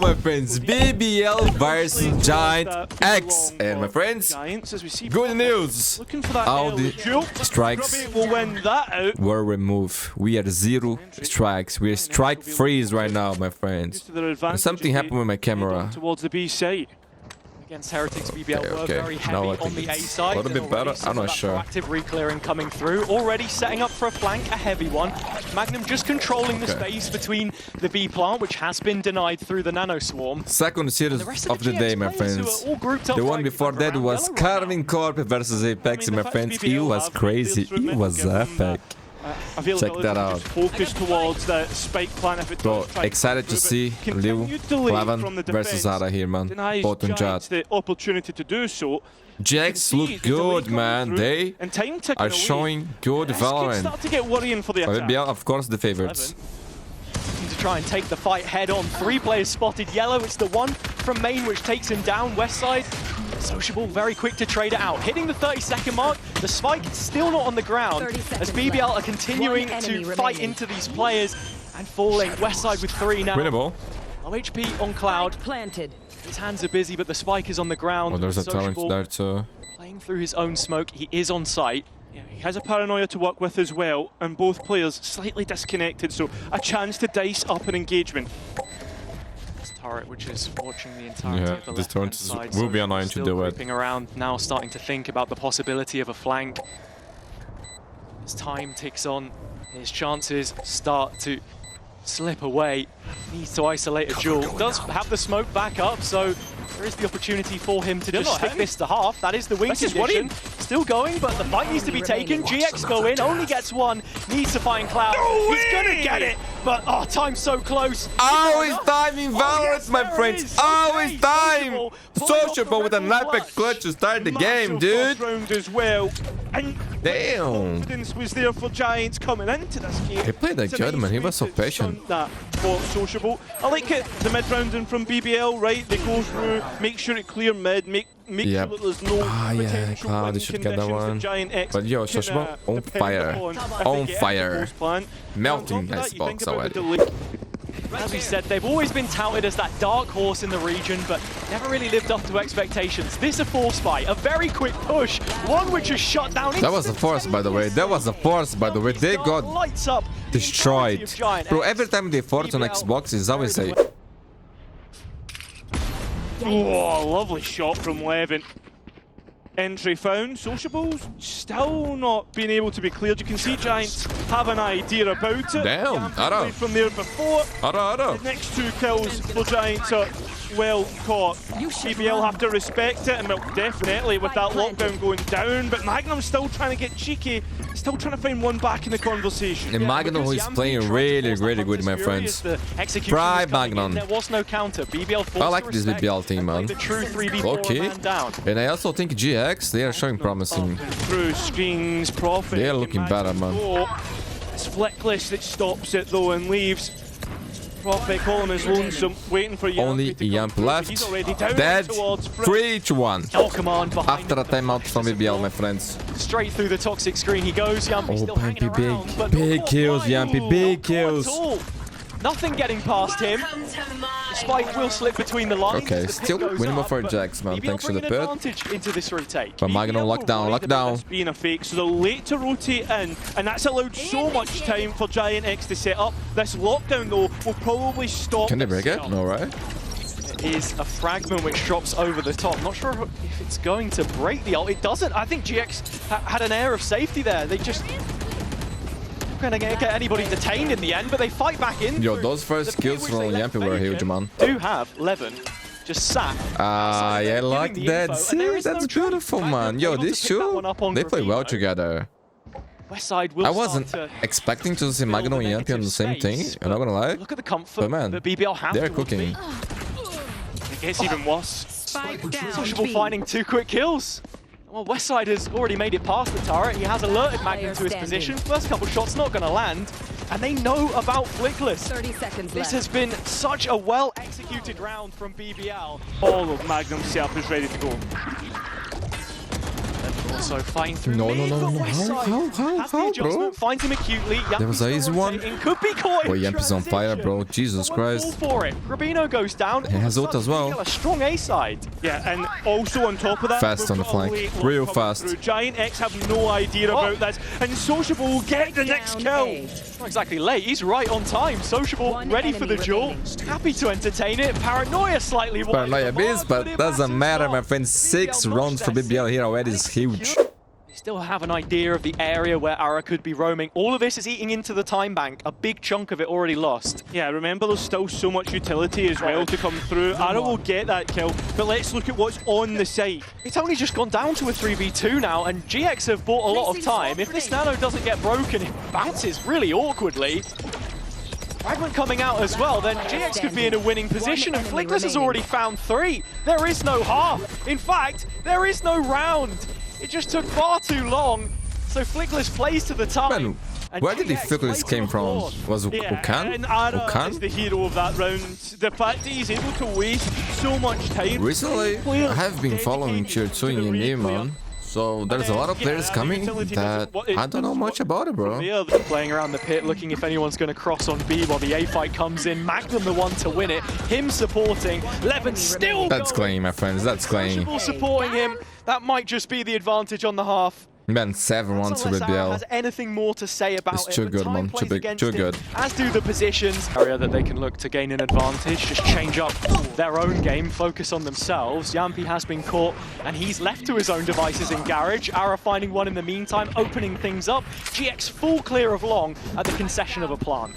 my friends, BBL versus GIANTX. And my friends, good news. All the strikes were removed. We are 0 strikes. We are strike freeze right now, my friends. And something happened with my camera. Towards the B site. Against Heretics, BBL were very heavy on the A side. A little bit better, I'm not sure. Active reclearing coming through, already setting up for a flank, a heavy one. Magnum just controlling the space between the B plant, which has been denied through the nano swarm. Second series of the day, my friends. The one before that was Carving Corp versus Apex, my friends. It was crazy, it was epic. Check that out. Focus towards the spike plan if it Bro, excited to see Liu, Cleven versus Zara here, man. Both on Jet. The opportunity to do so. Jax look good, man. They are showing good Valorant. BBL, of course, the favorites. To try and take the fight head on. 3 players spotted yellow. It's the one from main which takes him down. West side. Sociable, very quick to trade it out. Hitting the 30-second mark, the spike still not on the ground as BBL are continuing to fight into these players and falling. West side with 3 now. Winnable. Low HP on Cloud. His hands are busy, but the spike is on the ground. Oh, there's a talent there too. Playing through his own smoke, he is on site. Yeah, he has a paranoia to work with as well, and both players slightly disconnected, so a chance to dice up an engagement. Turret, which is watching the entirety of the this turret side, will be annoying to do it. Creeping around now, starting to think about the possibility of a flank. As time ticks on, his chances start to slip away. Needs to isolate a duel. Does have the smoke back up, so there is the opportunity for him to just stick this to half. That is the wing condition. Still going, but the fight needs to be taken. GX go in, only gets 1. Needs to find Cloud. He's gonna get it, but oh, time's so close. Always time in Valorant, my friends. Always time. Sociable with an epic clutch to start the game, dude. As well. And damn. Confidence was there for Giants coming into this game. He played like good, man. He was so patient. That for Sociable. I like it. The mid rounding from BBL, right? They go through, make sure it clear mid, make sure that there's no potential Cloud, win should get that one. GIANTX but yo, Sociable on fire. On fire. Melting icebox already. As we said, they've always been touted as that dark horse in the region, but never really lived up to expectations. This a force fight, a very quick push, one which is shut down. That was a force, by the way. That was a force, by the way. They got destroyed. Bro, every time they force on Xbox, it's always a... Oh, lovely shot from Levin. Entry found. Sociables still not being able to be cleared. You can see Giants have an idea about it. Damn, Ara. From there before. Ara. The next 2 kills for Giants are well caught. BBL have to respect it, and well, definitely with that lockdown going down. But Magnum's still trying to get cheeky. Still trying to find one back in the conversation. And Magnum, who is playing really good, my friends. Prime Magnum. There was no counter. BBL. I like this BBL team, man. The true 3v4 okay. down. And I also think GX, they are showing promising. Through screens, Prophet. They are looking better, man. It's Flickless that stops it though and leaves. Prophet calling his lonesome, waiting for Yamp. Only Yamp left. Dead. 3-1. All command after a timeout from BBL, my friends. Straight through the toxic screen he goes. Yampy still hanging around, big kills, Yampy, big kills. Nothing getting past him. The spike will slip between the lines. Okay, still winnable for Jax, man. Thanks for the pit. Into this retake. But Magnum lockdown. Being a fake, so they're late to rotate in, and that's allowed so much time for GIANTX to set up. This lockdown though will probably stop. Can they break it? No, right? It is a fragment which drops over the top. Not sure if it's going to break the ult. It doesn't. I think GX had an air of safety there. They just going to get anybody detained in the end, but they fight back in. Yo, those first kills from Yampy were huge, man. Do have Levin just sat. Yeah, I like that. See, that's beautiful, man. Yo, these two, they play well together. I wasn't expecting to see Magnum and Yampy on the same thing, I'm not gonna lie. Look at the comfort, but man, they're cooking. It gets even worse. Sociable finding 2 quick kills. Well, Westside has already made it past the turret. He has alerted Magnum to his position. First couple shots not going to land. And they know about Flickless. 30 seconds this has been such a well-executed round from BBL. All of Magnum's setup is ready to go. So fighting through No, mid, no, no, but no. west side has the How, bro? adjustment, finds him acutely. There was an easy one. Could be caught in Boy, Yamp is on fire, transition. bro. Jesus Someone Christ. fall for it. Grabino goes down. He has ult as well. A strong A side. Yeah, and also on top of that, Fast on the flank. Real fast. GIANTX have no idea about this, and Sociable will get the next kill. Not exactly late. He's right on time. Sociable ready for the duel. Happy to entertain it. Paranoia slightly wide. Paranoia beast, but doesn't matter, my friend. 6 rounds for BBL here already is huge. They still have an idea of the area where Ara could be roaming. All of this is eating into the time bank. A big chunk of it already lost. Yeah, remember there's still so much utility as well to come through. Ara will get that kill, but let's look at what's on the site. It's only just gone down to a 3v2 now, and GX have bought a lot of time. If this nano doesn't get broken, it bounces really awkwardly. Fragment coming out as well, then GX could be in a winning position, and Flickless has already found 3. There is no half. In fact, there is no round. It just took far too long, so Flickless plays to the time. Man, where did the Flickless came from? Was Ukan? And Ara is Ukan? the hero of that round. The fact that he's able to waste so much time. Recently, I have been following Tier 2 in EMEA, man. So there's a lot of players coming that I don't know much about it, bro. Playing around the pit, looking if anyone's going to cross on B while the A fight comes in. Magnum the one to win it. Him supporting. Levin still That's going. claim, my friends. That's claim. Sociable supporting him. That might just be the advantage on the half. Man, 7 rounds to Unless Ara BBL. has anything more to say about It's it. too but good, time man. plays Too big, against too him, good. As do the positions. Area that they can look to gain an advantage, just change up their own game, focus on themselves. Yampi has been caught, and he's left to his own devices in Garage. Ara finding one in the meantime, opening things up. GX full clear of long at the concession of a plant.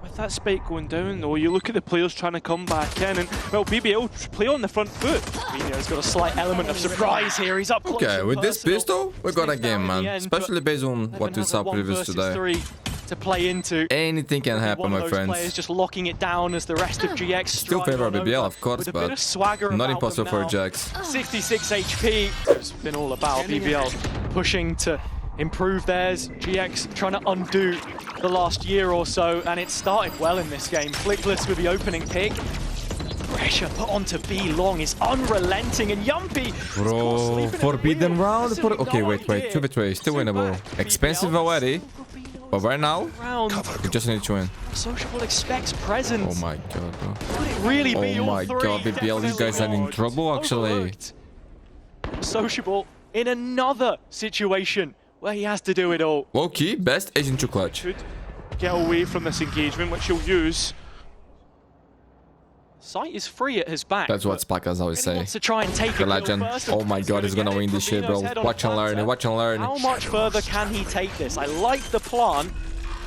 With that spike going down, though, you look at the players trying to come back in, and, well, BBL play on the front foot. Vino's got a slight element of surprise here. He's up close Okay, and with this personal. pistol, we got a Sniffed out game, in man. the end, Especially but based on what we Levin saw has a 1 previous versus today. 3 to play into. Anything can happen, One of my those friends. players just locking it down as the rest of GX Still stride favor on BBL, over of course, with a bit but of swagger not about impossible them for now. Jax. 66 HP. It's been all about BBL pushing to improve theirs. GX trying to undo the last year or so, and it started well in this game. Flickless with the opening pick. Pressure put onto B long is unrelenting, and Yumpy. Bro, forbidden round? Okay, wait. 2v3, still winnable. Expensive already, but right now, we just need to win. Sociable expects presence. Oh my god, bro. Could it really be Oh all my 3? god, BBL, you guys are in trouble, actually. Overlooked. Sociable in another situation where he has to do it all. Low-key, best agent to clutch. Should get away from this engagement, which he'll use. Sight is free at his back. That's what Spakas always He say. wants to try and take The it legend. first. Oh my god, he's gonna win this shit, bro. Watch and learn, watch and learn. How much further can he take this? I like the plan.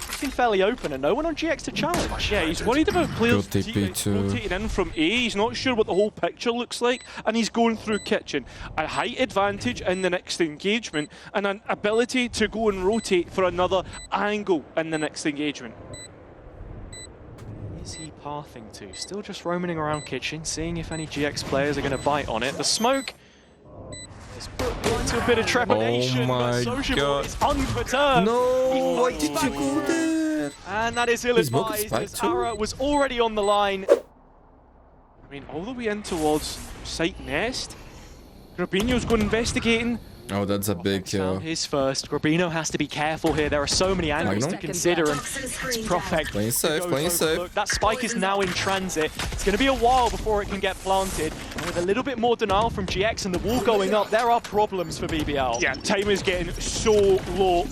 It's been fairly open and no one on GX to challenge. Yeah, he's worried about players Good TP too. rotating in from A. He's not sure what the whole picture looks like, and he's going through kitchen. A height advantage in the next engagement, and an ability to go and rotate for another angle in the next engagement. Is he pathing to? Still just roaming around kitchen, seeing if any GX players are going to bite on it. The smoke is put into a bit of trepidation. Oh my but Sociable god. is unperturbed. No, why did you go there? And that is smoke is ill-advised back as too? Ara was already on the line. I mean, all the way in towards site nest. Grabino's going investigating. Oh, that's a big kill. Found his first. Grabino has to be careful here. There are so many angles Magnum? to consider, and it's perfect. Playing safe, to go playing for safe. look. That spike is now in transit. It's going to be a while before it can get planted. And with a little bit more denial from GX and the wall going up, there are problems for BBL. Yeah, time is getting so low.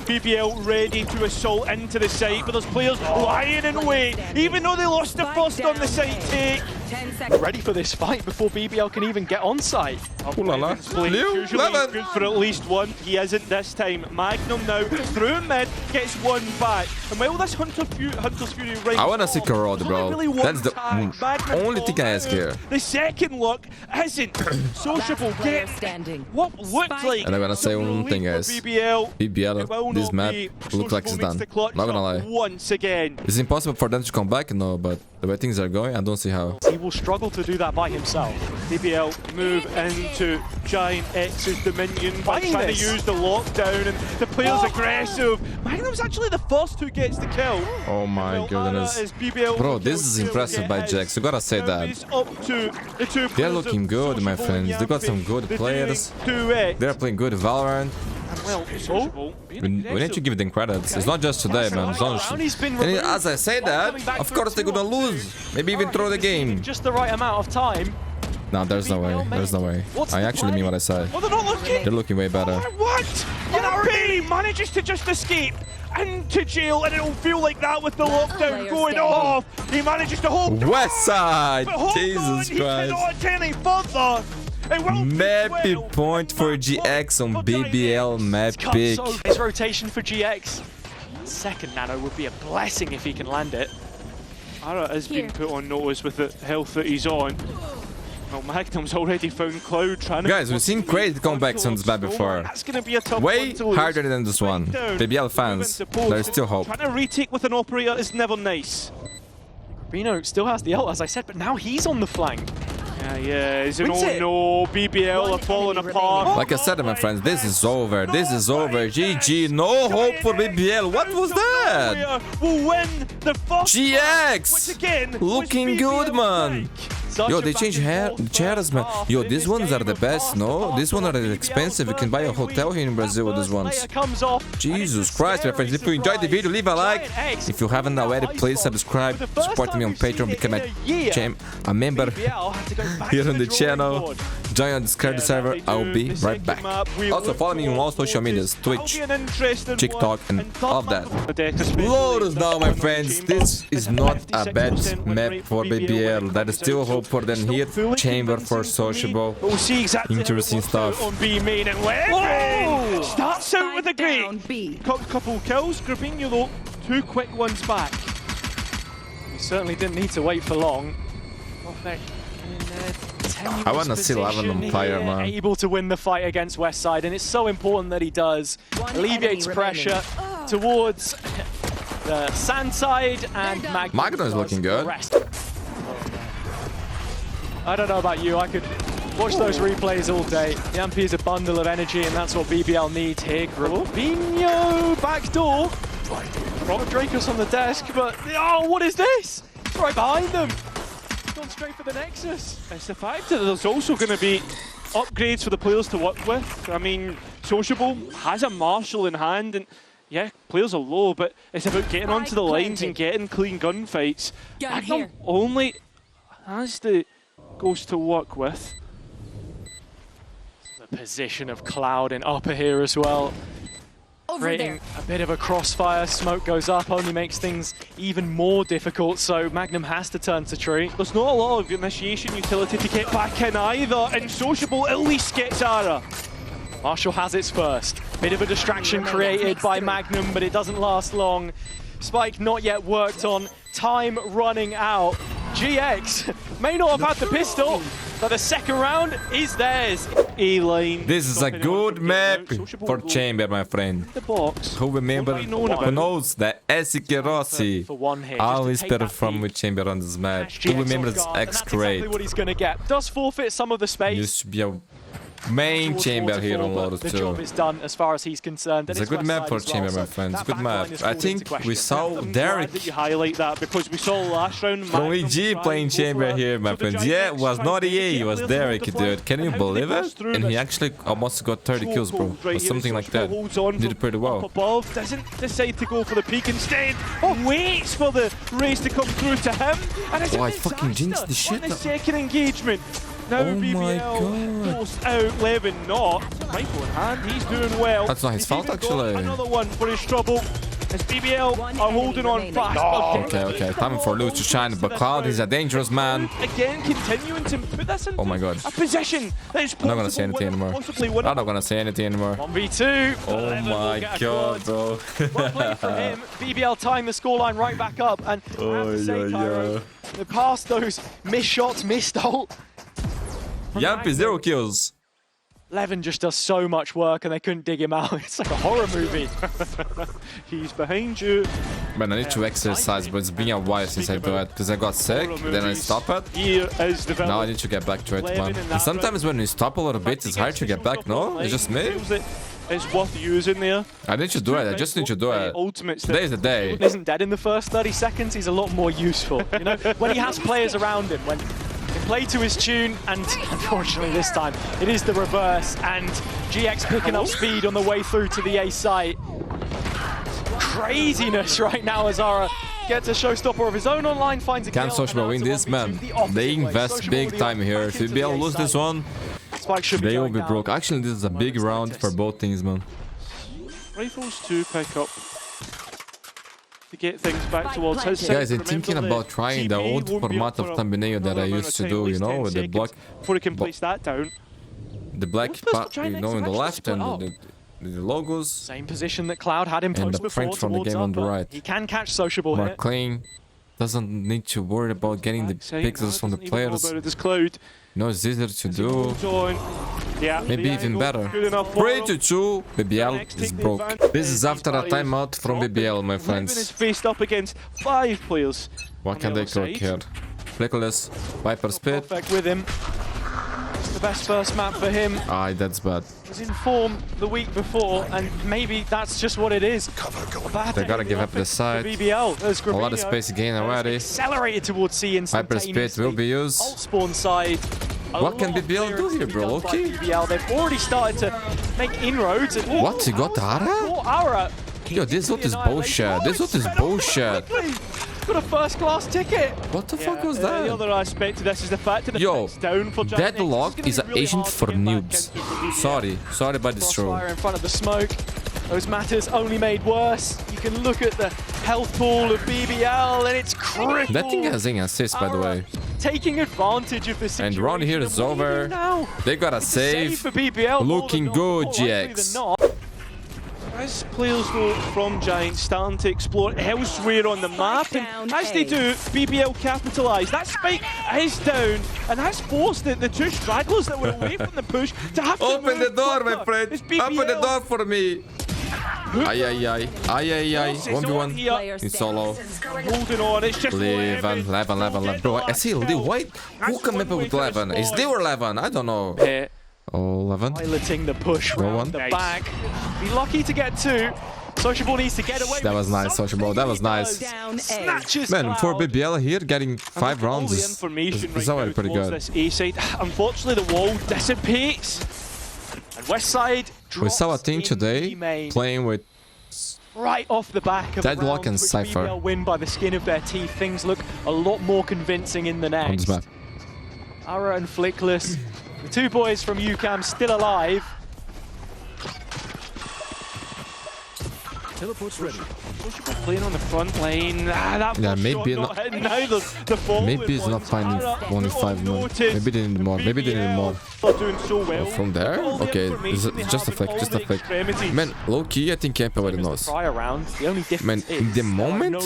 BBL ready to assault into the site, but there's players lying in wait, even though they lost the first on the site take. 10 seconds. Ready for this fight before BBL can even get on site. Ooh la la. Leo, Usually Levin. good for at least one. He isn't this time. Magnum now through mid gets one back. And while this Hunter's Fury right, I wanna see CORRODE, bro. That's the only thing I ask here. The second look isn't sociable. Player Get standing. what looked like. And I'm gonna say some one thing, relief guys. for BBL. It BBL, will this not map be. looks like it's Sociable done. needs to clutch Not gonna up lie. once again. It's impossible for them to come back, no, but The way things are going, I don't see how. He will struggle to do that by himself. BBL move into GIANTX's dominion by trying to use the lockdown, and the player's aggressive. Magnum's actually the first who gets the kill. Oh my goodness. Bro, this is impressive by Jax. You gotta say that. They're looking good, my friends. They got some good players. They're playing good Valorant. We need to give them credits. It's not just today, man. It's not just... And as I say that, of course they're gonna lose. Maybe even throw the game. Just the right amount of time. No, there's no way. There's no way. I actually mean what I said. Oh, they're not looking. They're looking way better. What? RP manages to just escape into jail, and it'll feel like that with the lockdown going off. He manages to hold West Side! on, Jesus he cannot Christ. any further. Mappy point for GX on BBL map pick. His rotation for GX. Second nano would be a blessing if he can land it. Ara has been put on notice with the health that he's on. Well, Magnum's already found Cloud trying to... Guys, we've seen crazy comebacks on this map before. That's going to be a tough Way one to lose. harder than this one. BBL fans, there's still hope. Trying to retake with an operator is never nice. Reno still has the ult, as I said, but now he's on the flank. Yeah, is it? Oh no, BBL are falling apart. Like I said, my friends, this is over. This is over. GG. No hope for BBL. What was that? Will win the first GX! Looking good, man. Yo, they changed chairs, man. Yo, these ones are the best, no? These ones are expensive. You can buy a hotel here in Brazil with these ones. Jesus Christ, my friends. If you enjoyed the video, leave a like. If you haven't already, please subscribe. Support me on Patreon, become a member here on the channel. Join on Discord server. I'll be right back. Also, follow me on all social medias, Twitch, TikTok, and all of that. Lotus now, my friends. This is not a bad map for BBL. There is still hope for them here. Chamber for sociable. We'll see exactly interesting stuff. On B main, and Levin starts out with a great couple kills. Groupinho though, 2 quick ones back. He certainly didn't need to wait for long. I want to see 11 on fire, man. Able to win the fight against Westside, and it's so important that he does. Alleviates pressure towards the sand side, and Magnum is looking good. I don't know about you, I could watch those replays all day. Yampi is a bundle of energy, and that's what BBL needs here. Grabinho backdoor. Robert Dracos on the desk, but oh, what is this? It's right behind them. Gone straight for the Nexus. It's the fact that there's also going to be upgrades for the players to work with. I mean, Sociable has a Marshal in hand, and yeah, players are low, but it's about getting onto the lines and getting clean gunfights. Magnum only has the Ghost to work with. The position of Cloud in upper here as well. Creating a bit of a crossfire, smoke goes up, only makes things even more difficult, so Magnum has to turn to tree. There's not a lot of initiation utility to get back in either, and Sociable at least gets Ara. Marshall has its first. Bit of a distraction created by Magnum, but it doesn't last long. Spike not yet worked on, time running out. GX may not have had the pistol, but the second round is theirs. A-line. This is a good map for Chamber, my friend. Who remember, who knows that Esique Rossi always perform with Chamber on this map. Who remembers X-Crate? Exactly what he's going to get. Does forfeit some of the space. Used to be a main Chamber here on Lotus too. The job is done as far as he's concerned. It's a good map for Chamber, my friends. Good map. I think we saw Derek You highlight that because we saw last round from EG playing Chamber here, my friends. Yeah, it was not EA, it was Derek, dude. Can you believe it? And he actually almost got 30 kills, bro. Or something like that. Did it pretty well. Above, doesn't decide to go for the peak instead. Waits for the race to come through to him. And oh, I fucking jinxed the shit. On the second engagement. Now oh my BBL goes out, Levin not. Rifle in hand, he's doing well. That's not his fault, actually. Another one for his trouble. As BBL are holding on fast. Oh, okay. Time for Luz to shine, but Cloud is a dangerous man. Again, continuing to put this into a position that is I'm not gonna say anything anymore. I'm not gonna say anything anymore. 1v2. Oh my god, bro. Well played from him. BBL tying the scoreline right back up. And I have to say, Cairo, past those missed shots, missed ult. Yampi, 0 kills. Levin just does so much work and they couldn't dig him out. It's like a horror movie. He's behind you. Man, I need to exercise, but it's been a while since I do it because I got sick, then I stopped it. Now I need to get back to it, man. And sometimes when you stop a little bit, it's hard to get back, no? It's just me? It's worth using there. I need to do it, I just need to do it. Today's the day. Isn't dead in the first 30 seconds, he's a lot more useful. You know, when he has players around him, when they play to his tune, and unfortunately this time, it is the reverse, and GX picking up speed on the way through to the A site. Craziness right now as Zara gets a showstopper of his own online, finds a kill. Can't Sociable win this, man. They invest big time here. If BBL lose this one, they will be broke. Actually, this is a big round for both teams, man. Rifles to pick up to get things back towards his side. Guys, I'm thinking about trying the old format of thumbnail that I used to do, you know, with the block. Before he can place that down. The black part, you know, in the left and the logos. Same position that Cloud had him and post the print from the game on the right. He can catch Sociable here. McLean doesn't need to worry about getting the pixels from the players. You know, it's easier to do. Maybe even better. 3-2, BBL is broke. This is after a timeout from BBL, my friends. Is faced up against 5 players. What can they cook here? Flickless, Viper Spit. Perfect with him. The best first map for him. Aye, that's bad. Was in form the week before, and maybe that's just what it is. They gotta give up the side. BBL. A lot of space again already. Accelerated towards C Viper Spit will be used. Alt spawn side. What can BBL do here, bro? Okay. They've already started to make inroads. What? He got Ara? Yo, this ult is bullshit. This ult is bullshit. Got a first-class ticket. What the fuck was that? The other aspect to this is the fact that yo, down for Deadlock is an agent for noobs. Sorry about this show. In front of the smoke. Those matters only made worse. You can look at the health pool of BBL and it's critical. That thing has an assist, by the way. Taking advantage of the situation. And round here is over. They got a save. For BBL. Looking good, GX. As players though from Giant starting to explore elsewhere on the map, and as they do, BBL capitalise. That spike is down, and that's forced the two stragglers that were away from the push to have to open the door, my friend. Open the door for me. Ay. 1v1 in solo. Holding on, it's just Leven. Bro, I see Lee White. Who can map with Leven? Is Lee or Leven? I don't know. Oh, 11. Piloting the push round the back. Be lucky to get 2. Sociable needs to get away. That was nice, Sociable. That was nice. Man, for BBL here, getting 5 rounds is already pretty good. Unfortunately, the wall dissipates. And West Side. We saw a team today playing with right off the back of Deadlock and Cypher. BBL win by the skin of their teeth. Things look a lot more convincing in the next. On this map. Ara and Flickless. The 2 boys from UCAM still alive. Teleport's ready. Playing on the front lane. Yeah, maybe not. Maybe it's not finding only 5 more. Maybe they need more. Doing so well. From there? Okay, it's just a flick. Man, low key, I think Camp already knows. Man, in the moment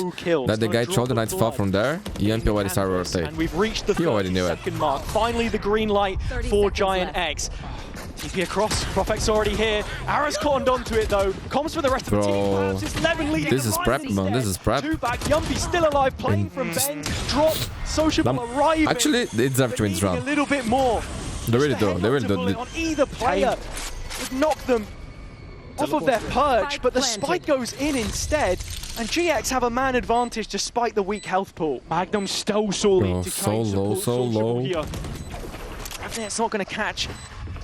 that the guy trolled the 95 from there, EMP already started rotating. He already knew it. Finally, the green light for GIANTX. TP across, Prophet's already here. Ara's cottoned onto it though. Comes for the rest of the team. It's 11 leading. This is prep, man. This is prep. 2 back. Yumpy still alive, playing from Ben. Drop. Sociable arriving. Actually, they deserve to win this round. A little bit more. They really do. On either player would knock them off of their perch, but the spike goes in instead. And GX have a man advantage despite the weak health pool. Magnum still solely to so low. It's not going to catch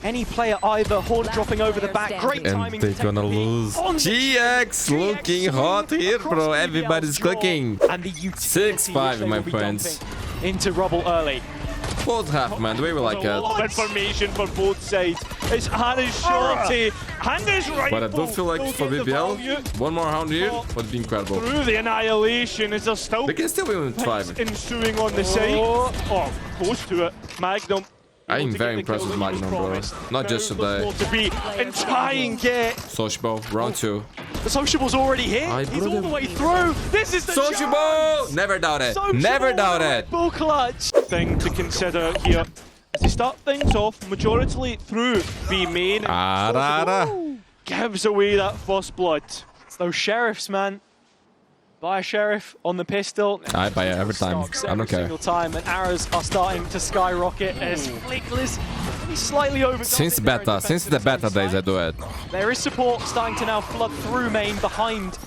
any player either. Horn dropping over the back. Great timing. And they're gonna lose. GX looking hot here, bro. Everybody's clicking. And the 6-5, my friends. Into rubble early. Both half, man. The way we like it. A lot of information for both sides. It's Hannah's shorty. Hannah's right. But I do feel like for BBL, 1 more round here would be incredible. Through the annihilation, is there still... They can still win with 5. Ensuing on the side. Oh, close to it. Magnum. I'm very impressed with Magnum, bro. Not just today. To be and try and get Sociable, round 2. The Sociable's already here. He's all the way through. This is the Sociable! Never doubt it. Never doubt it. Full clutch thing to consider here. As they start things off, majority through B main. Arara gives away that first blood. It's those sheriffs, man. Buy a Sheriff on the pistol. I buy it every time. I don't care. Single time, and arrows are starting to skyrocket as Flickless slightly over. Since the beta days I do it. There is support starting to now flood through main behind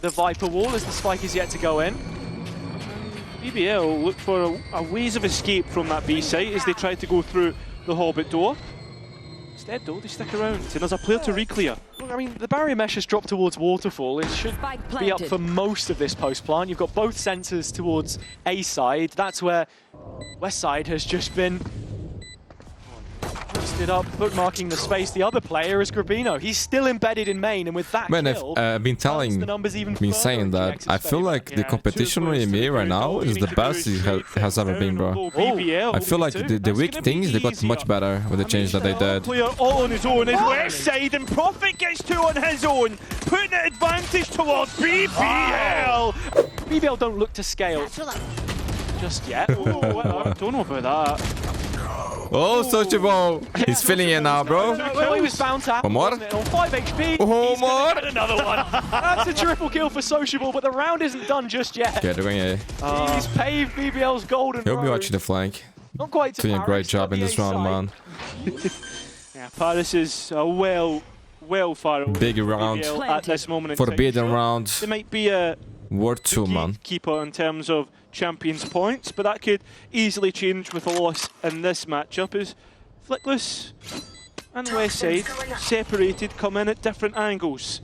the Viper wall as the spike is yet to go in. BBL look for a ways of escape from that B site as they try to go through the Hobbit door. Instead, though, they stick around, and there's a player to re-clear. Look, I mean, the barrier mesh has dropped towards Waterfall. It should be up for most of this post-plant. You've got both sensors towards A side. That's where West side has just been posted up, bookmarking the space. The other player is Grabino. He's still embedded in main, and with that kill, I've been saying that I feel like the competition in EMEA right now is the best it has ever been, bro. I feel like the weak things, they got much better with the change that they did. Player all on his own is West side, and Prophet gets 2 on his own, putting an advantage towards BBL. BBL don't look to scale just yet. Oh, I don't know about that. Oh, Sociable! He's feeling it now, bro. Well, he was bound to happen, One more? wasn't it? On 5 HP, Oh, he's more? gonna get another one. That's a triple kill for Sociable, but the round isn't done just yet. Okay, they're going A. He's paved BBL's golden He'll be road. watching the flank. Not quite to Doing a Paris, great job in but this the A round, side. man. Yeah, Paris is well far away. Big round. At this moment in Forbidden time. round. There might be a Worth 2, man. keeper in terms of champions points, but that could easily change with a loss in this matchup as Flickless and Westside separated, come in at different angles.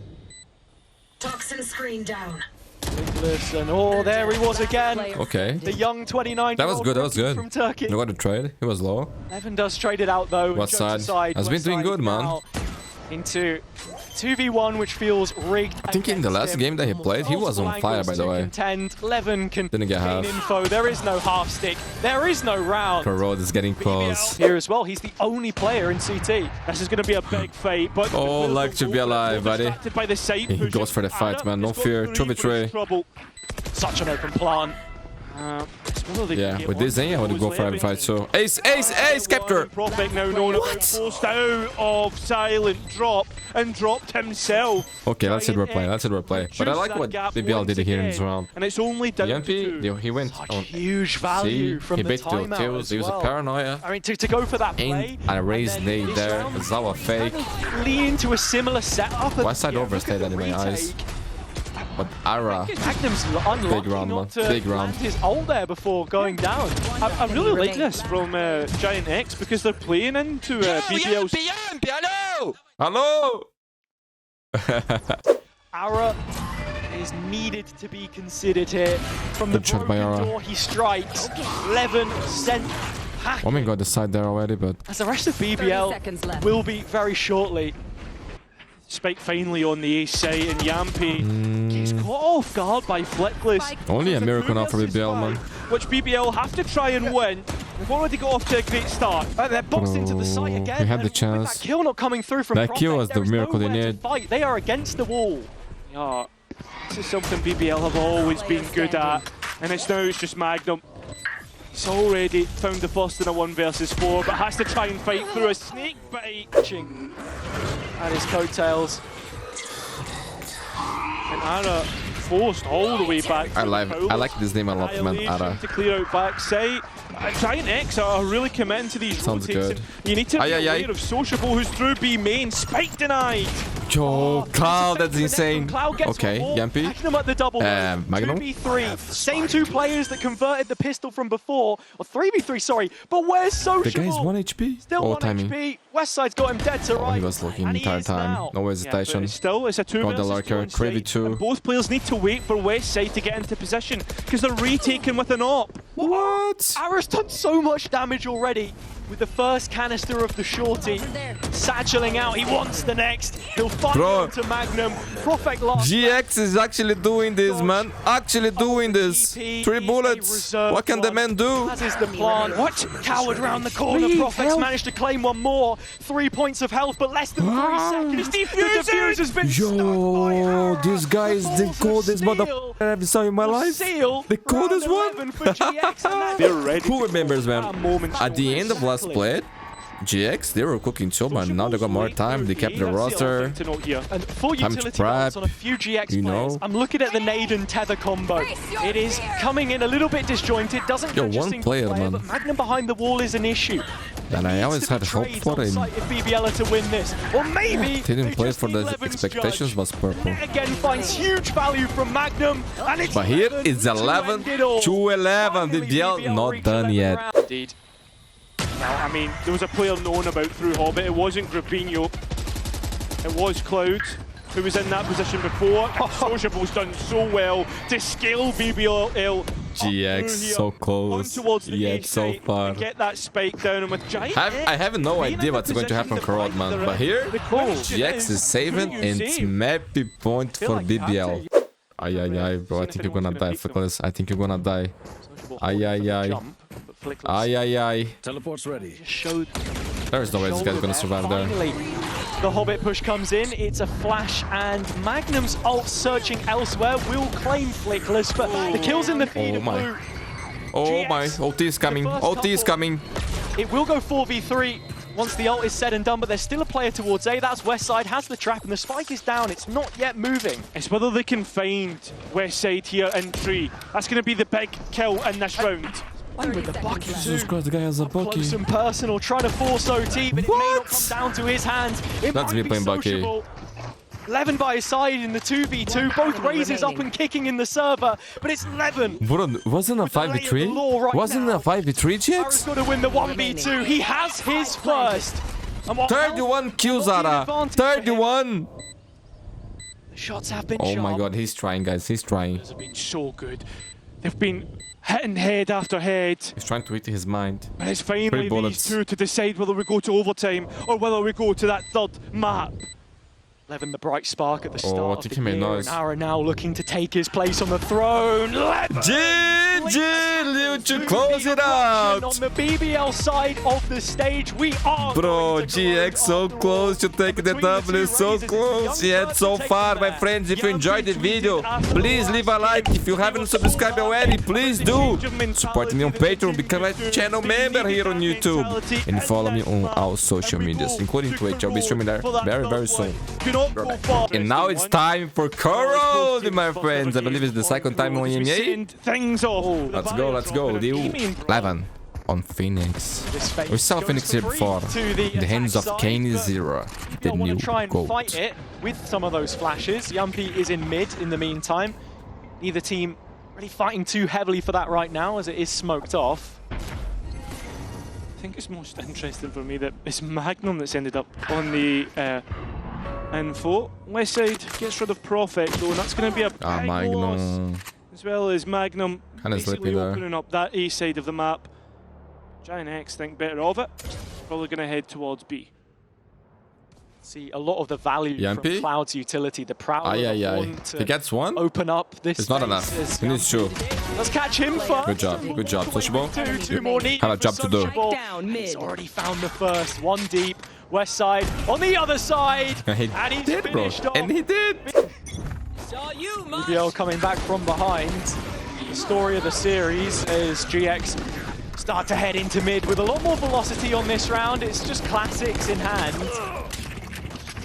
Toxin screen down. Flickless, and oh, there he was again. Okay. The young 29. That was good, that was good. From Turkey. You got to trade? He was low. Evan does trade it out though. What side? Has been doing good, man. Into 2v1, which feels rigged. I think in the last game that he played, he was on fire, by the way. Levin can Didn't get half. info. There is no half stick. There is no round. CORRODE is getting close. Here as well. He's the only player in CT. This is going to be a big fight, but Oh, like to be alive, buddy. by the side He goes for the fight, man. No fear. 2v3. Such an open plant. Yeah, with this thing, I would go for every fight. So, ace, capture. Prophet now known forced out of silent drop and dropped himself. Okay, that's it, replay. That's it, replay. But I like what BBL did here in this round. And it's only down to GMP, he went on. Huge value from he the baited the timeout kills. as He was a well. paranoia. I mean, to go for that play. And I raised then nade this there. round, Zawa fake. lean to a similar setup. West side overstayed in my eyes. But Ara, Magnum's unlucky big round, man. not to Big round. land his ult there before going down. I really like this from GIANTX because they're playing into BBL's. Hello. Ara is needed to be considered here. From the Good shot by broken Ara. door, he strikes. 11 sent Oh my god, the side there already, but as the rest of 30 BBL seconds left. will be very shortly. Spike finally on the ace side, and Yampi gets caught off guard by Flickless. only a miracle now for BBL, man. Which BBL have to try and win. They've already got off to a great start. They're boxed into the site again. We had the and with chance. that kill not coming through from That Prophet, kill was the there is miracle they nowhere to need. fight. They are against the wall. Yeah, this is something BBL have always been good at, and it's just Magnum. He's already found the first in a 1v4, but has to try and fight through a snake bite. And his coattails. And Ara forced all the way back. I like this name a lot, man. Ara. To clear out backside. GIANTX are really committing to these Sounds rotates. good. And you need to be aware of Sociable, who's through B main. Spike denied. Yo, Cloud, that's insane. Cloud gets Okay, one more. Yampi. Magnum at the double. Magnum. 2v3. Same 2 players that converted the pistol from before. Or 3v3, sorry. But where's Sociable? The guy's 1 HP. Still Oh, 1 timing. HP. Westside's got him dead to Oh, right. he was looking the And he entire is time. now. No Yeah, hesitation. but still, it's a 2 Got the versus 2 lurker, on site, 3v2. and both players need to wait for Westside to get into position because they're retaking with an op. What? Ara's done so much damage already with the first canister of the shorty. Satcheling out, he wants the next. He'll find Bro. it to Magnum. Prophet last. GX is actually doing this, man. Actually doing this. 3 bullets. What can the man do? As is the plan. What? Coward round the corner. Prophet's managed to claim one more. 3 points of health, but less than 3 seconds. The defuse has been stuck by Yo, Ara. this guy is the Balls of coldest steel. motherfucker I've ever saw in my life. Seal. The coldest Round one. 11 for GX, and that- They're ready. Who remembers, man? A moment's At the end of last Exactly. split, GX, they were cooking too, man. Now they got more time. They kept the roster. And full Time to utility prep, bombs on a few GX you players. know. I'm looking at the nade and tether combo. It is coming in a little bit disjointed. Doesn't Yo, go just one single player, player, man. but Magnum behind the wall is an issue. And I always had hope for him. If BBL are to win this, or maybe Didn't play for the 11's expectations, judge. was purple. Again finds huge value from Magnum, and it's But here 11 it's to 11 end it all. to 11. Finally, BBL not reach done 11 yet. round. Indeed. Now, I mean, there was a player known about through Hobbit. It wasn't Grabinho. It was Cloud, who was in that position before. Sociable's done so well to scale BBL. GX so close, yet so far. Get that spike down, and with Giant, I have no idea what's going to happen, CORRODE, man. But here, GX is saving, and it's mappy point for BBL. Ay, bro. I think you're gonna die, Flickless. I think you're gonna die. Ay. Teleport's ready. There's no way this guy's gonna survive there. The Hobbit push comes in, it's a flash, and Magnum's ult searching elsewhere will claim Flickless, but the kills in the feed Oh my. Oh my, OT is coming. OT is coming. It will go 4v3 once the ult is said and done, but there's still a player towards A. That's Westside, has the trap, and the spike is down. It's not yet moving. it's whether they can find Westside here in 3. That's going to be the big kill in this round. Playing with the bucket. Jesus Christ, the guy has a Close Bucky. and personal, trying to force OT, but it may not come down to his hands. It That's might me be playing Bucky. sociable. 11 by his side in the 2v2, both raises up and kicking in the server, but it's 11. Bro, wasn't a 5v3? Wasn't a 5v3, Harry's GX? got to win the 1v2. He has his first. And what 31 kills, what Zara. advantage for him? 31. The shots have been Oh sharp. my god, he's trying, guys. He's trying. Have been so good. They've been hitting head after head. He's trying to eat his mind. And it's finally 3 these bullets. two to decide whether we go to overtime or whether we go to that third map. 11, the bright spark at the start Oh, I of think the he made year, noise. and Ara now looking to take his place on the throne. 11! GG, Liu to close it out. On the BBL side of the stage, we are Bro, going to GX so Colorado. close to take the W, so close yet so far, my friends. If you enjoyed the video, please leave a like. If you haven't subscribed already, please do. Support me on Patreon, become a channel member here on YouTube, and follow me on all social medias, including Twitch. I'll be streaming there very soon. And now it's time for CORRODE, my friends. I believe it's the second time on EMEA. Things off. Let's go. Deal 11 on Phoenix. We saw Phoenix here before. In the hands of Kane Zero, the want new to try and GOAT. fight it with some of those flashes. Yumpy is in mid in the meantime. Neither team really fighting too heavily for that right now, as it is smoked off. I think it's most interesting for me that it's Magnum that's ended up on the info. Westside gets rid of Prophet though, and that's going to be a big loss. Magnum. As well as Magnum Kinda basically sleepy there. opening up that A side of the map. GIANTX think better of it. Probably going to head towards B. See a lot of the value Yumpy? from Cloud's utility. The Prowler want He to gets one? open up this It's not space enough. as He needs two. Let's catch him first. Good job, Sociable. Two more needed Have a for job to do. Sociable. Down mid. He's already found the first. One deep. West side on the other side. And he he's did, bro. finished off. And he did. BBL coming back from behind. The story of the series is GX start to head into mid with a lot more velocity on this round. It's just classics in hand.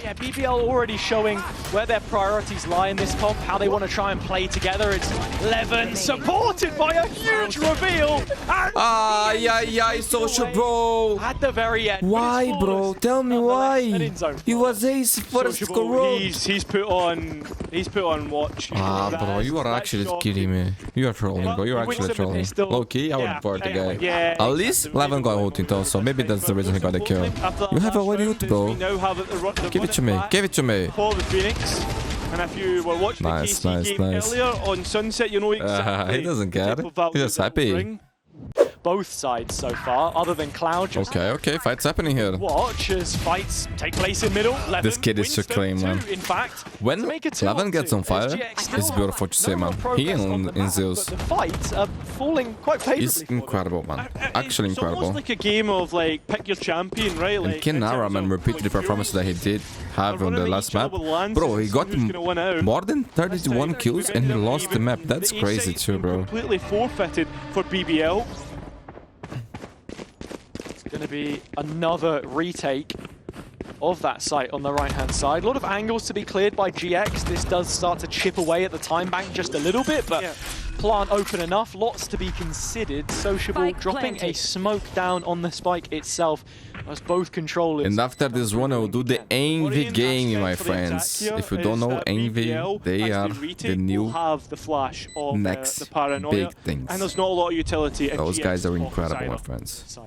Yeah, BBL already showing where their priorities lie in this comp, how they want to try and play together. It's 11 supported by a huge reveal. And Ay, Sociable. at the very end. Why, bro? Tell me why. He was ace first Sociable, CORRODE. he's put on watch. Bro, you are actually kidding me. You are trolling, bro. You're actually trolling. Low key, I would board the guy. Yeah. At least 11 got ult into, so maybe that's the reason he got the kill. You have a one ult, bro. Give it to me. Give it to me. For the Phoenix. And if you were watching Nice, the KC nice, game nice. earlier on Sunset, you know exactly He doesn't the care. type of value He's just that will happy. bring. Both sides so far, other than Cloud. Just Okay, fights happening here. watch as fights take place in middle. This kid is so clean, man. In fact, When to make it 11 gets on 2-on-2, fire, as GX still it's beautiful to see, no man. real progress He on the and map, Zeus. but the fights are falling quite favorably. He's for them. incredible, man. Actually It's incredible. almost like a game of like pick your champion, right? And Like, Ken in terms Nara, man, of repeated the performance that he did have on the running last each other map. with lances Bro, he and got who's gonna win out. more than 31 kills and he lost the map. That's The crazy A-side's too, been bro. Completely forfeited for BBL. Going to be another retake of that site on the right-hand side. A lot of angles to be cleared by GX. This does start to chip away at the time bank just a little bit, but plant open enough. Lots to be considered. Sociable Spike dropping planted. a smoke down on the spike itself as both controllers. And after this one, I will do the Envy game, my friends. If you don't know Envy, they are the new have the flash of next the paranoia, big things. and there's not a lot of utility. And Those GX guys are is incredible, my either. friends.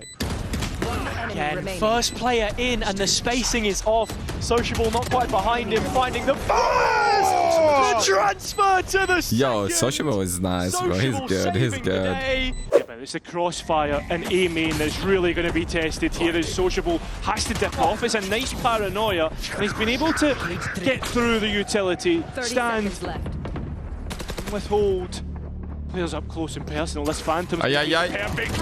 Again, first player in and the spacing is off. Sociable not quite behind him, finding the burst! The transfer to the Yo, second! Sociable is nice, bro. He's Sociable good. He's saving the good. day. Yeah, but it's the crossfire and A main that's really going to be tested here as Sociable has to dip off. It's a nice paranoia, and he's been able to get through the utility, 30 stand, seconds left. and withhold. Players up close and personal. This Phantom's Ay, ay, ay. perfect.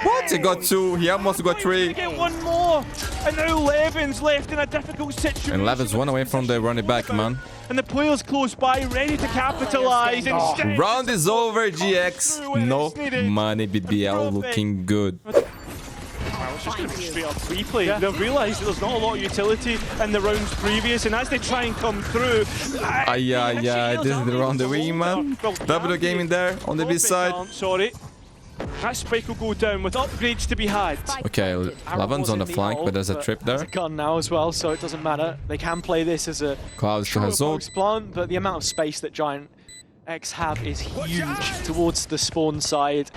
What? He got 2. He almost got 3. Get one more, and now Levin's left in a difficult situation. And Levin's one away from the running back, man. And the players close by, ready to capitalize. Instead, Round is over, GX. No money, BBL looking good. It's just going to be straight up replay. They've realised that there's not a lot of utility in the rounds previous, and as they try and come through... Yeah, this is the round the win, man. W game in there on the B side. Sorry. That spike will go down with upgrades to be had. Okay, Levin's on the flank, but there's a trip There's there. a gun now as well, so it doesn't matter. They can play this as a Clouds to true his ult. post plant, but the amount of space that GIANTX have is huge towards the spawn side.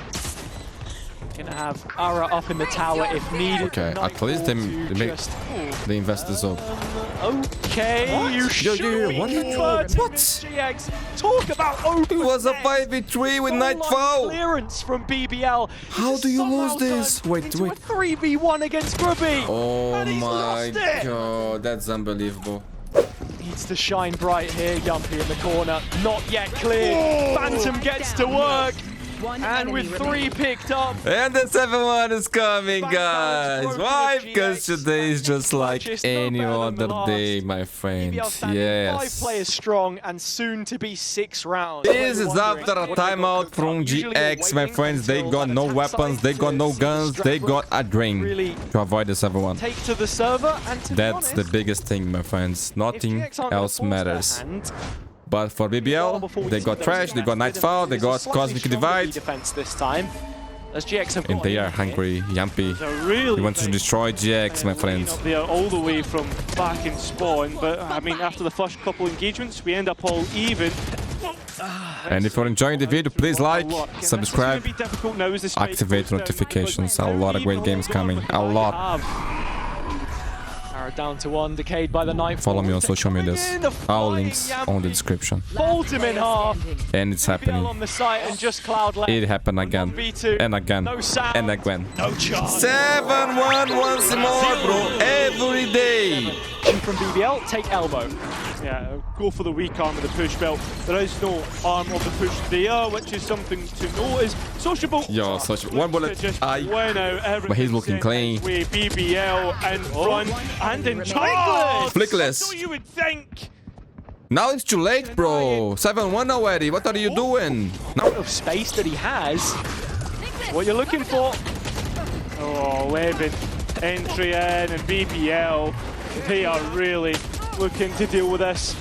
Gonna have Ara up in the tower if needed. Okay, at least they invest this up. Okay, you should what? GX. Talk about open. It was a 5v3 with Nightfall. Clearance from BBL. How do you lose this? Wait. Into a 3v1 against Grubby. Oh And he's my lost it. god, that's unbelievable. Needs to shine bright here. Yumpy in the corner. Not yet clear. Phantom gets to work. And with 3 picked up. And the 7-1 is coming, guys. Why? Because today is just like any other day, my friends. BBL standing 5 Yes. players strong and soon to be 6 rounds. This is after a timeout from GX, my friends. They got no weapons, they got no guns, they got a drain to avoid the 7-1. Take to the server, and to be That's the honest, biggest thing, my friends. if Nothing GX aren't gonna else force their matters. hand, But for BBL, they got Trash, they got Nightfall, they got Cosmic Divide, defense this time. As GX have and got they in are here. hungry. Yumpy. Really He wants to destroy GX, my friends. Up there all the way from back in spawn, but I mean, after the first couple engagements, we end up all even. And if you're enjoying the video, please like, subscribe, It's gonna be difficult now as the spike activate goes down, notifications. because A lot of great evil games we're coming. gonna A lot. have. Arrow down to 1, decayed by the knife. Follow me on social medias. All links on the description. Folds him in half. And it's BBL happening. on the site and just Cloud left. It happened again. 1v2. And again. No sound. And again. No chance. 7-1 once more, bro. Every day. From BBL, take elbow. Yeah, go for the weak arm of the push belt. There is no arm of the push there, which is something to notice. Sociable. Yo, one bullet. Just Aye. win out But he's looking clean. Way BBL in front and in charge. Flickless. So you would think. Now it's too late, bro. 7-1 already. What are you doing? No. Of space that he has. What you're looking for. Oh, Levin, entry in, and BBL, they are really looking to deal with this.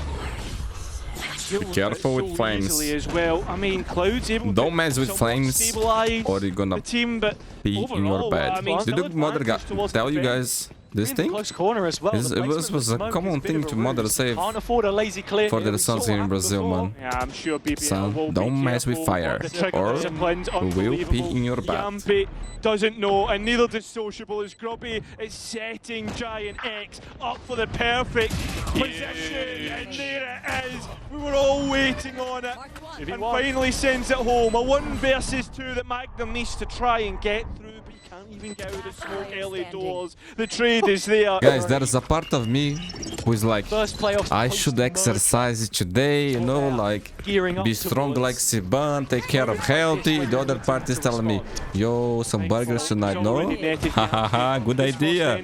Be careful with flames. Easily as well. I mean, Cloud's able Don't to mess with somewhat flames, stabilize or you're gonna the team, but be in your overall, bed. I mean, Did the still mother advantage towards tell you defense. guys this thing? Close corner as well. It The was placement of a smoke common is a bit thing of to a mother ruse. save Can't afford a lazy clear. for the We saw sons here in that Brazil, before. man. Yeah, I'm sure BBL Son, will don't be mess with careful fire, of the trigger or disciplines. we will be Unbelievable. in your bed. Yumpy doesn't know, and neither does Sociable as Grubby is setting GIANTX up for the perfect position, and there it is. We were all waiting on it, and finally sends it home. A 1 versus 2 that Magnum needs to try and get through, but he can't even get out of the smoke early doors. The trade is there. Guys, there is a part of me who is like, First playoffs. I should exercise today, you know, like Gearing up be strong towards- like Siban, take care of healthy. The other part is telling me, yo, some burgers tonight, no? Hahaha, good idea.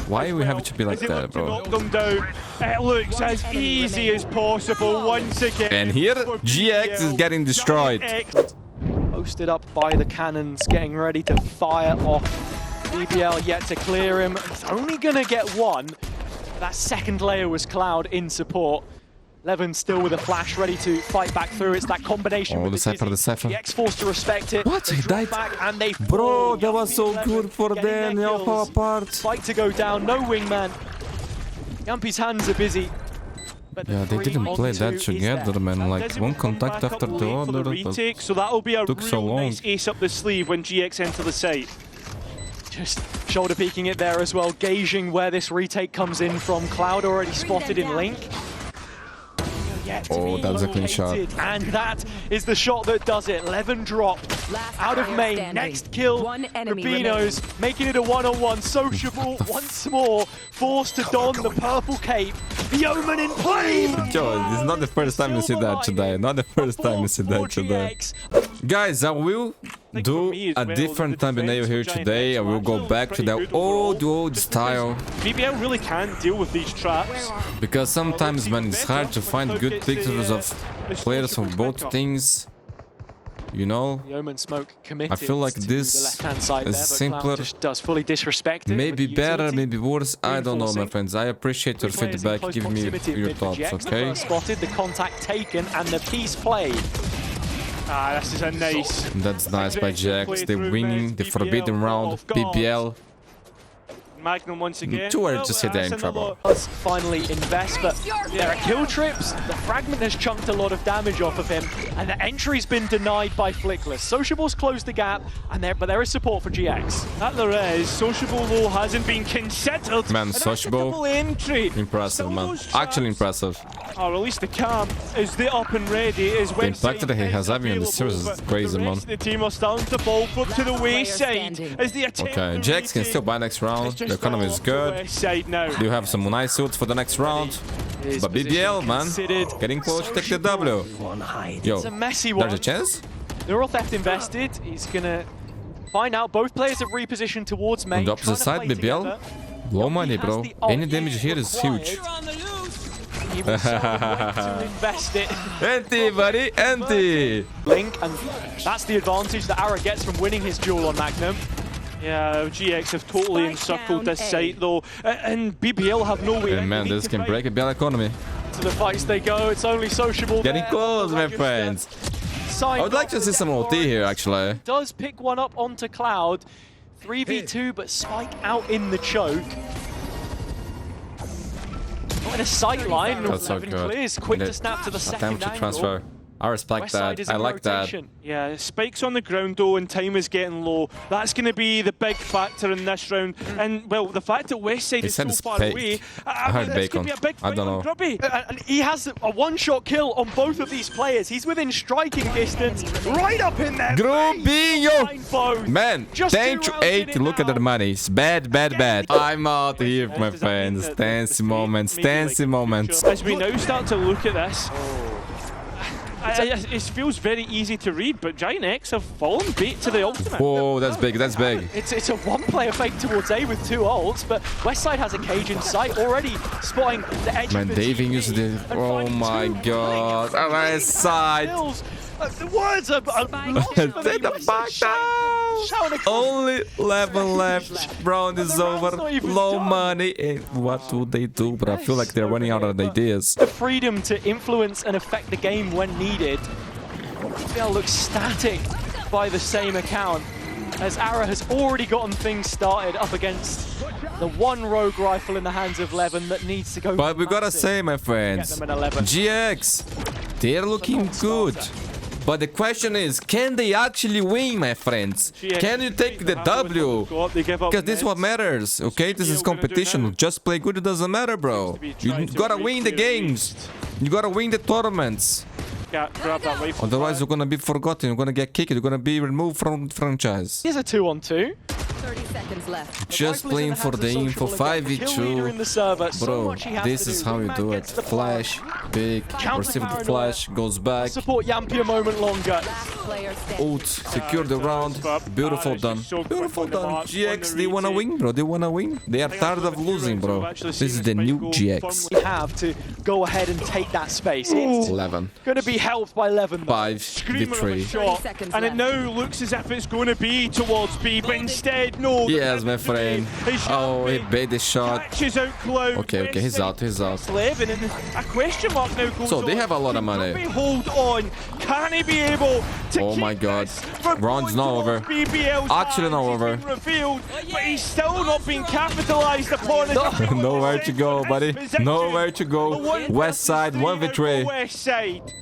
Why we have to be like that, bro? Knock them down. It looks as easy as possible once again. And here, for GX is BBL. getting destroyed. GIANTX Posted up by the cannons, getting ready to fire off BBL yet to clear him. He's only going to get one. That second layer was Cloud in support. Levin still with a flash, ready to fight back through. It's that combination with the Cypher, the Cypher. The X-Force to respect it. What? He died? Back and they Bro, fall. that was so good for them. They all fall apart. Fight to go down, no wingman. Yampi's hands are busy. But Yeah, they didn't play that together, man. Like one contact after the other. Retake, so that'll be a took real so long. nice ace up the sleeve when GX enter the site. Just shoulder peeking it there as well, gauging where this retake comes in from. Cloud already spotted in Link. Oh, that was a clean shot. And that is the shot that does it. Levin dropped out of main. Next kill, Rubino's making it a one-on-one. Sociable once more, forced to don the purple cape. The Omen in play! Yo, this is not the first time you see that today. Not the first time you see that today. Guys, I will do a different thumbnail here today. I will go back to the old style. BBL really can deal with these traps. Because sometimes, man, it's hard to find good pictures of players from both things. You know, The Omen smoke committed. I feel like to this the left-hand side is there, but simpler. Cloud just does fully disrespect it. Maybe with better, utility. maybe worse. I don't know, my friends. I appreciate your Three players in feedback. close Give me proximity your mid thoughts, for Jax. The okay? first spotted, the contact taken, and the piece played. Ah, this is a nice. That's nice by Jax. They're winning the forbidden round. BBL. Magnum once again. Too early to say they're in That's trouble. Does finally invest, but there are kill trips. The fragment has chunked a lot of damage off of him, and the entry's been denied by Flickless. Sociable's closed the gap, but there is support for GX. That there is. Sociable though hasn't been considered. Man, And that's a Sociable, double entry. impressive, man. Actually impressive. Or at least the cam is there up and ready. Is The impact that he has having in the series is crazy, man. The team are starting to fall to the wayside as they attempt Okay, the Jax can retake. still buy next round. The economy is The good. west side now. Do have some nice suits for the next round. His But BBL, position man, considered. getting close to take the W. Yo, It's a messy one. there's a chance? Neural Theft invested. He's gonna find out. Both players have repositioned towards main. On the opposite trying side, to play BBL, together. low money, bro. Any damage here is huge. He was so quick to invest it. Anti, buddy, anti. Link, and that's the advantage that Ara gets from winning his duel on Magnum. Yeah, GX have totally encircled this site though, and BBL have no way. And man, this can break a BBL economy. To the fights they go. It's only Sociable. Getting there. close, my friends. I would like to see some ulti here, actually. Does pick one up onto Cloud. 3v2, but Spike out in the choke. Not in a sight line. That's so 11 good. clears. Quick And to snap to the second attempt to angle. transfer. I respect West side that. is I in like that. rotation. Yeah, spikes on the ground though, and time is getting low. That's going to be the big factor in this round. And well, the fact that West Side He is said so it's far fake. away, I heard it's going bacon. to be a big I fight don't on know. Grubby. And he has a one-shot kill on both of these players. He's within striking distance, right up in there. Grubinho! Man, 10 to 8. Look at the money. It's bad, bad, bad. I'm out here, my friends. Tense moments, tense moments. As we now start to look at this, it feels very easy to read, but GIANTX have fallen bait to the ultimate. Whoa, that's big, that's big. It's a one-player fake towards A with 2 ults, but Westside has a cage in sight, already spotting the edge Man, of the Daving TV used the... and Oh finding my 2. god. Right side. Kills. The words are lost. Take the fuck down. Only 11 left. Round is over. Low money. And what would they do? But I feel like they're running out of ideas. The freedom to influence and affect the game when needed. BBL looks static by the same account, as Ara has already gotten things started up against the one rogue rifle in the hands of Levin that needs to go. But we gotta massive. say, my Get friends, them in 11. GX, they're looking good. But the question is, can they actually win, my friends? Can you take the W? Because this is what matters, okay? This is competition. Just play good, it doesn't matter, bro. You gotta win the games. You gotta win the tournaments. Grab that rifle. Otherwise, you're gonna be forgotten. You're gonna get kicked. You're gonna be removed from franchise. Here's a 2-on-2. 30 seconds left. Just playing for the info. 5v2. Bro, this is how you do it. Flash, big, receive the flash, goes back. Support Yampi a moment longer. Player standing. Ult, secure the round. Beautiful done. Beautiful done. GX, they wanna win, bro. They wanna win. They are tired of losing, bro. This is the new GX. We have to go ahead and take that space. It's 11. going to be helped by Levin. 5 Screamer of a v3. shot, 30 seconds and it left. now looks as if it's going to be towards B, but instead did know. Yes, my friend. Oh, he bait the shot. Catches out Cloud. Okay, he's out, he's out. 11, and a question mark now goes So they on. have a lot of Can money. Ruby hold on? Can he be able to Oh my keep God. this from Round's going not towards over. BBL's Actually not hands? over. He's been revealed, but he's still not being capitalized upon. Nowhere to go, buddy. Nowhere to go. West side, 1v3. West side.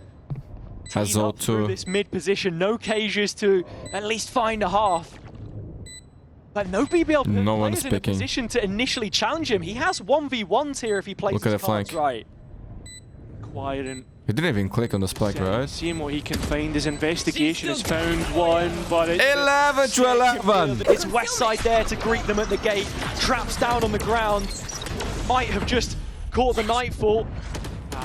Has Team all up through two. this mid position, no cages to at least find a half. But no BBL No one's players in a picking. position to initially challenge him. He has 1v1s here if he plays Look at his the cards flank. right. Acquiring. He didn't even click on the spike, right? Seeing what he can find. His investigation has found one, but it's 11 to 11. It's West side there to greet them at the gate. Traps down on the ground. Might have just caught the Nightfall.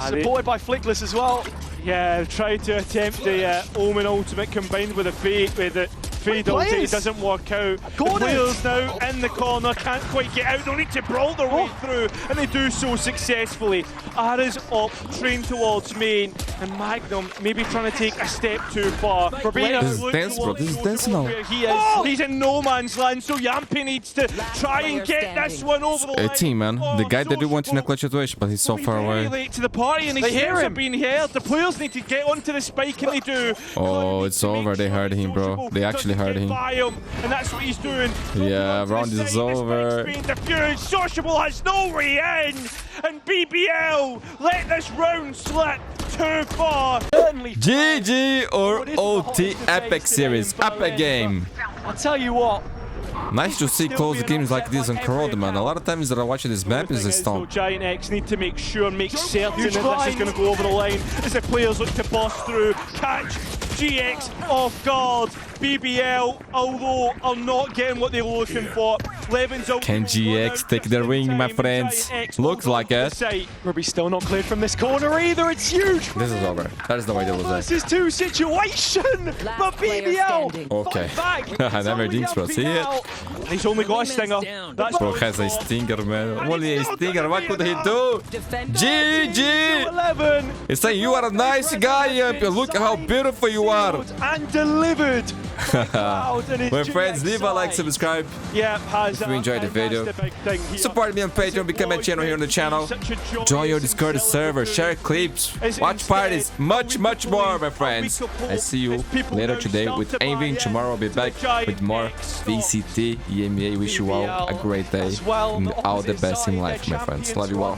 Supported by Flickless as well. Yeah, tried to attempt the Omen ultimate combined with a fade, with the fade ulti. It players. doesn't work out. Cornered. The players now in the corner can't quite get out. They'll need to brawl their way through, and they do so successfully. Ara's up, train towards main, and Magnum maybe trying to take a step too far. Robina. This is dance, bro. This is dance now. Where he is. He's in no man's land, so Yampi needs to try and get this one over the line. A team, man. The guy that do want in a clutch situation, but he's so far Very away. late to the party, and his They hear steps are him. being heard. The players need to get onto the spike, and they do. Oh, it's over. They heard him, bro. They actually heard him. And that's what he's doing. Yeah, round is over. Sociable has no way in, and BBL let this round slip too far. Certainly. GG or OT Epic Series. Epic game. I'll tell you what. Nice to see close games like this on CORRODE, man. A lot of times that I watch this map is a stomp. GIANTX need to make sure, make certain that this is going to go over the line as the players look to bust through, catch GX off guard. BBL, although are not getting what they're looking for. Levin's out. Can GX take the ring, my friends? Looks like it. Ruby's still not cleared from this corner either. It's huge. This is over. That is the way they lose it. Versus two situation. But player BBL. standing. Okay. fight back. I never jinxed, bro. See it? He's only got a stinger. That's Bro has a stinger, man. Only a stinger. What could he do? GG! 11 He's saying you are a nice guy, Yampi. Look how beautiful you are. and delivered. My friends, leave a like, subscribe. Yeah, has If you enjoyed the video, support me on Patreon, become a channel here on the channel. Join your Discord server, share clips, watch parties, much more, my friends. I see you later today with Envy. Tomorrow I'll be back with more VCT EMEA. Wish you all a great day and all the best in life, my friends. Love you all.